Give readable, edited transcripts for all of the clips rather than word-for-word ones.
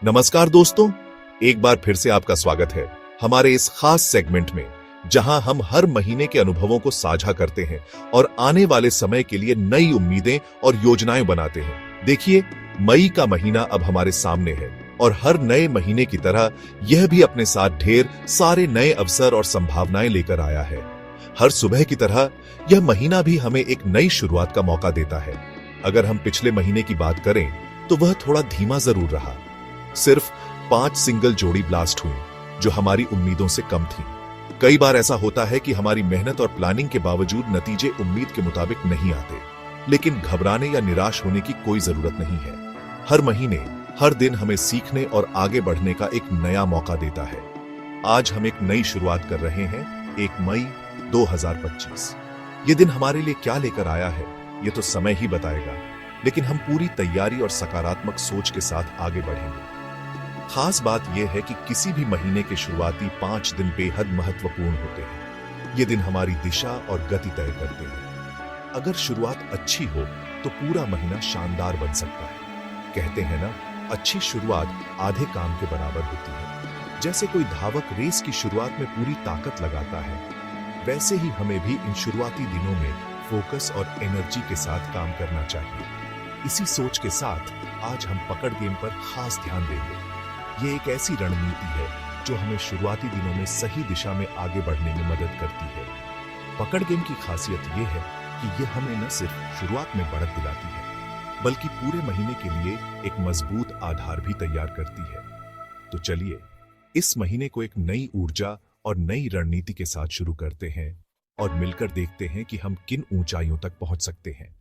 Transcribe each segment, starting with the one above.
नमस्कार दोस्तों, एक बार फिर से आपका स्वागत है हमारे इस खास सेगमेंट में, जहां हम हर महीने के अनुभवों को साझा करते हैं और आने वाले समय के लिए नई उम्मीदें और योजनाएं बनाते हैं। देखिए, मई का महीना अब हमारे सामने है और हर नए महीने की तरह यह भी अपने साथ ढेर सारे नए अवसर और संभावनाएं लेकर आया है। हर सुबह की तरह यह महीना भी हमें एक नई शुरुआत का मौका देता है। अगर हम पिछले महीने की बात करें तो वह थोड़ा धीमा जरूर रहा। सिर्फ 5 सिंगल जोड़ी ब्लास्ट हुई, जो हमारी उम्मीदों से कम थी। कई बार ऐसा होता है कि हमारी मेहनत और प्लानिंग के बावजूद नतीजे उम्मीद के मुताबिक नहीं आते, लेकिन घबराने या निराश होने की कोई जरूरत नहीं है। हर महीने, हर दिन हमें सीखने और आगे बढ़ने का एक नया मौका देता है। आज हम एक नई शुरुआत कर रहे हैं, 1 मई 2025। ये दिन हमारे लिए क्या लेकर आया है, ये तो समय ही बताएगा, लेकिन हम पूरी तैयारी और सकारात्मक सोच के साथ आगे बढ़ेंगे। खास बात यह है कि किसी भी महीने के शुरुआती 5 दिन बेहद महत्वपूर्ण होते हैं। ये दिन हमारी दिशा और गति तय करते हैं। अगर शुरुआत अच्छी हो तो पूरा महीना शानदार बन सकता है। कहते हैं ना, अच्छी शुरुआत आधे काम के बराबर होती है। जैसे कोई धावक रेस की शुरुआत में पूरी ताकत लगाता है, वैसे ही हमें भी इन शुरुआती दिनों में फोकस और एनर्जी के साथ काम करना चाहिए। इसी सोच के साथ आज हम पकड़ गेम पर खास ध्यान देंगे। ये एक ऐसी रणनीति है जो हमें शुरुआती दिनों में सही दिशा में आगे बढ़ने में मदद करती है। पकड़ गेम की खासियत यह है कि यह हमें न सिर्फ शुरुआत में बढ़त दिलाती है, बल्कि पूरे महीने के लिए एक मजबूत आधार भी तैयार करती है। तो चलिए, इस महीने को एक नई ऊर्जा और नई रणनीति के साथ शुरू करते हैं और मिलकर देखते हैं कि हम किन ऊंचाइयों तक पहुंच सकते हैं।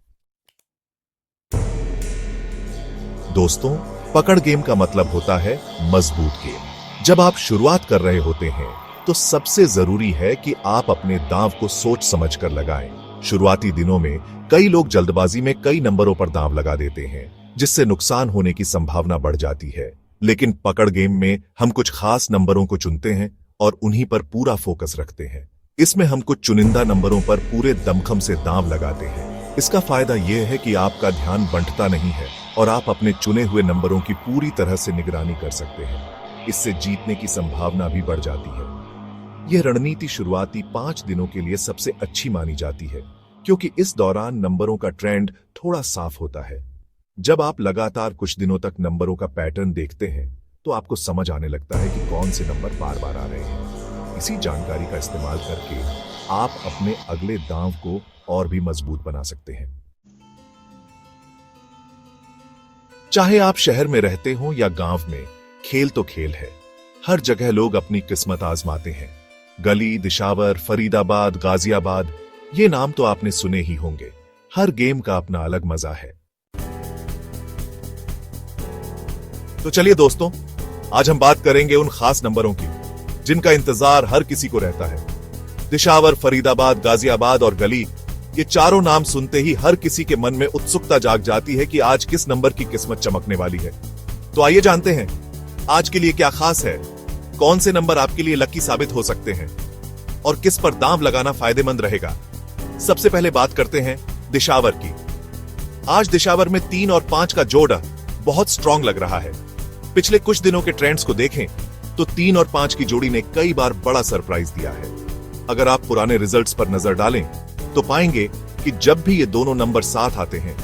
दोस्तों, पकड़ गेम का मतलब होता है मजबूत गेम। जब आप शुरुआत कर रहे होते हैं तो सबसे जरूरी है कि आप अपने दांव को सोच समझकर लगाएं। शुरुआती दिनों में कई लोग जल्दबाजी में कई नंबरों पर दांव लगा देते हैं, जिससे नुकसान होने की संभावना बढ़ जाती है। लेकिन पकड़ गेम में हम कुछ खास नंबरों को चुनते हैं और उन्हीं पर पूरा फोकस रखते हैं। इसमें हम कुछ चुनिंदा नंबरों पर पूरे दमखम से दांव लगाते हैं। इसका फायदा यह है कि आपका ध्यान बंटता नहीं है और आप अपने चुने हुए नंबरों की पूरी तरह से निगरानी कर सकते हैं। इससे जीतने की संभावना भी बढ़ जाती है। यह रणनीति शुरुआती 5 दिनों के लिए सबसे अच्छी मानी जाती है, क्योंकि इस दौरान नंबरों का ट्रेंड थोड़ा साफ होता है। जब आप लगातार कुछ दिनों तक नंबरों का पैटर्न देखते हैं तो आपको समझ आने लगता है कि कौन से नंबर बार बार आ रहे हैं। इसी जानकारी का इस्तेमाल करके आप अपने अगले दांव को और भी मजबूत बना सकते हैं। चाहे आप शहर में रहते हो या गांव में, खेल तो खेल है। हर जगह लोग अपनी किस्मत आजमाते हैं। गली, दिशावर, फरीदाबाद, गाजियाबाद, ये नाम तो आपने सुने ही होंगे। हर गेम का अपना अलग मजा है। तो चलिए दोस्तों, आज हम बात करेंगे उन खास नंबरों की जिनका इंतजार हर किसी को रहता है। दिशावर, फरीदाबाद, गाजियाबाद और गली, ये चारों नाम सुनते ही हर किसी के मन में उत्सुकता जाग जाती है कि आज किस नंबर की किस्मत चमकने वाली है। तो आइए जानते हैं आज के लिए क्या खास है, कौन से नंबर आपके लिए लकी साबित हो सकते हैं और किस पर दांव लगाना फायदेमंद रहेगा। सबसे पहले बात करते हैं दिशावर की। आज दिशावर में 3 और 5 का जोड़ बहुत स्ट्रांग लग रहा है। पिछले कुछ दिनों के ट्रेंड्स को देखें तो 3 और 5 की जोड़ी ने कई बार बड़ा सरप्राइज दिया है। अगर आप पुराने रिजल्ट्स पर नजर डालें तो पाएंगे कि जब भी ये दोनों नंबर साथ आते हैं,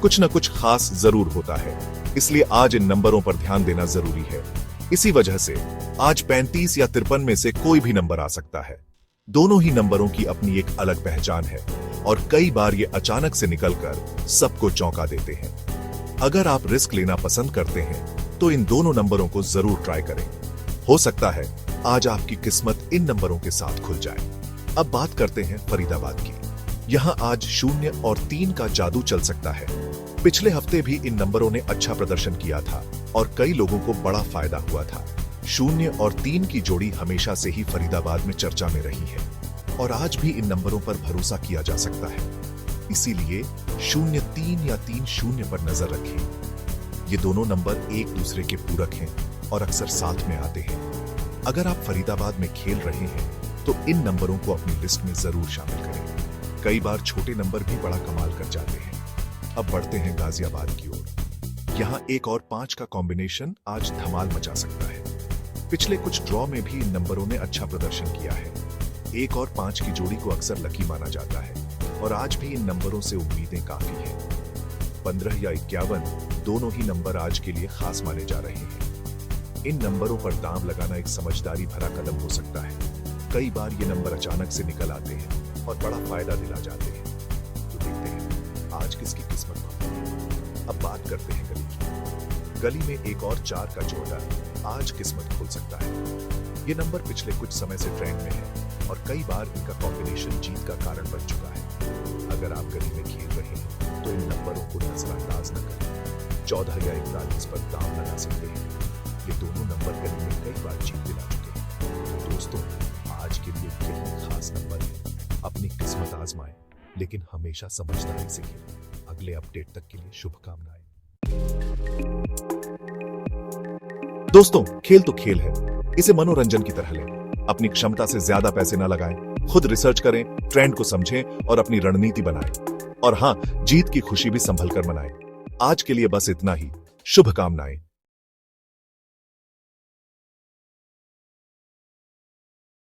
कुछ न कुछ खास जरूर होता है। इसलिए आज इन नंबरों पर ध्यान देना जरूरी है। इसी वजह से आज 35 या 53 में से कोई भी नंबर आ सकता है। दोनों ही नंबरों की अपनी एक अलग पहचान है और कई बार ये अचानक से निकलकर सबको चौंका देते हैं। अगर आप रिस्क लेना पसंद करते हैं तो इन दोनों नंबरों को जरूर ट्राई करें। हो सकता है आज आपकी किस्मत इन नंबरों के साथ खुल जाए। अब बात करते हैं फरीदाबाद की। यहाँ आज 0 और 3 का जादू चल सकता है। पिछले हफ्ते भी इन नंबरों ने अच्छा प्रदर्शन किया था और कई लोगों को बड़ा फायदा हुआ था। 0 और 3 की जोड़ी हमेशा से ही फरीदाबाद में चर्चा में रही है और आज भी इन नंबरों पर भरोसा किया जा सकता है। इसीलिए 0-3 या 3-0 पर नजर रखें। ये दोनों नंबर एक दूसरे के पूरक हैं और अक्सर साथ में आते हैं। अगर आप फरीदाबाद में खेल रहे हैं तो इन नंबरों को अपनी लिस्ट में जरूर शामिल करें। कई बार छोटे नंबर भी बड़ा कमाल कर जाते हैं। अब बढ़ते हैं गाजियाबाद की ओर। यहाँ 1 और 5 का कॉम्बिनेशन आज धमाल मचा सकता है। पिछले कुछ ड्रॉ में भी इन नंबरों ने अच्छा प्रदर्शन किया है। 1 और 5 की जोड़ी को अक्सर लकी माना जाता है और आज भी इन नंबरों से उम्मीदें काफी हैं। 15 या 51 दोनों ही नंबर आज के लिए खास माने जा रहे हैं। इन नंबरों पर दांव लगाना एक समझदारी भरा कदम हो सकता है। कई बार ये नंबर अचानक से निकल आते हैं और बड़ा फायदा दिला जाते हैं। तो देखते हैं आज किसकी किस्मत खुलती है। अब बात करते हैं गली की। गली में 1 और 4 का जोड़ा आज किस्मत खोल सकता है। ये नंबर पिछले कुछ समय से ट्रेंड में है और कई बार इनका कॉम्बिनेशन जीत का कारण बन चुका है। अगर आप गली में खेल रहे हैं तो इन नंबरों को नजरअंदाज न करें। 14 या 41 पर दांव लगा सकते हैं। ये दोनों नंबर गली में कई बार जीत दिला चुके हैं। तो दोस्तों, आज के लिए यही खास नंबर है। अपनी किस्मत आजमाएं, लेकिन हमेशा समझदारी से खेलें। अगले अपडेट तक के लिए शुभकामनाएं। दोस्तों, खेल तो खेल है, इसे मनोरंजन की तरह लें। अपनी क्षमता से ज्यादा पैसे न लगाएं, खुद रिसर्च करें, ट्रेंड को समझें और अपनी रणनीति बनाएं। और हां, जीत की खुशी भी संभल कर मनाएं। आज के लिए बस इतना ही। शुभकामनाएं।